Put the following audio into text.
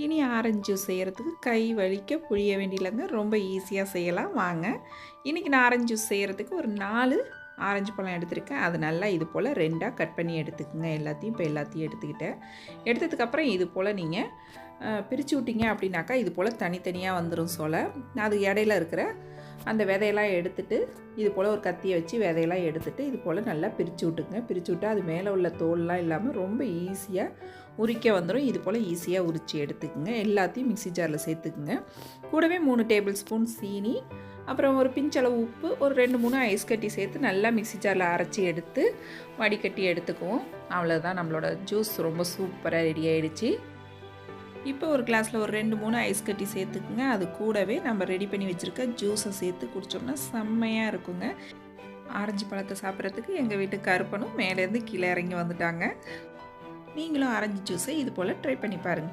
இனி orange juice செய்கிறதுக்கு கை வலிக்க புழிய வேண்டியதில்லைங்க. ரொம்ப ஈஸியாக செய்யலாம் வாங்க. இன்றைக்கி நான் ஆரஞ்சு ஜூஸ் செய்கிறதுக்கு ஒரு 4 ஆரஞ்சு பழம் எடுத்திருக்கேன். அது நல்லா இது போல் 2ஆக கட் பண்ணி எடுத்துக்கோங்க. எல்லாத்தையும் எடுத்துக்கிட்டேன். எடுத்ததுக்கப்புறம் இது போல் நீங்கள் பிரித்து விட்டீங்க அப்படின்னாக்கா இது போல் தனித்தனியாக வந்துடும் சொலை. அது இடையில இருக்கிற அந்த விதையெல்லாம் எடுத்துட்டு இது போல் ஒரு கத்தியை வச்சு விதையெல்லாம் எடுத்துட்டு இது போல் நல்லா பிரித்து விட்டுக்குங்க. பிரித்து விட்டால் அது மேலே உள்ள தோல்லாம் இல்லாமல் ரொம்ப ஈஸியாக உரிக்க வந்துடும். இது போல் ஈஸியாக உரித்து எடுத்துக்குங்க. எல்லாத்தையும் மிக்ஸி ஜாரில் சேர்த்துக்குங்க. கூடவே 3 டேபிள் ஸ்பூன் சீனி, அப்புறம் ஒரு பிஞ்சளவு உப்பு, ஒரு 2-3 ஐஸ் கட்டி சேர்த்து நல்லா மிக்ஸி ஜாரில் அரைச்சி எடுத்து வடிகட்டி எடுத்துக்குவோம். அவ்வளோதான், நம்மளோட ஜூஸ் ரொம்ப சூப்பராக ரெடி ஆகிடுச்சு. இப்போ ஒரு கிளாஸில் ஒரு 2-3 ஐஸ் கட்டி சேர்த்துக்குங்க. அது கூடவே நம்ம ரெடி பண்ணி வச்சுருக்க ஜூஸை சேர்த்து குடித்தோம்னா செம்மையாக இருக்குங்க. ஆரஞ்சு பழத்தை சாப்பிட்றதுக்கு எங்கள் வீட்டு கருப்பனும் மேலேருந்து கீழே இறங்கி வந்துட்டாங்க. நீங்களும் ஆரஞ்சு ஜூஸை இது போல் ட்ரை பண்ணி பாருங்கள்.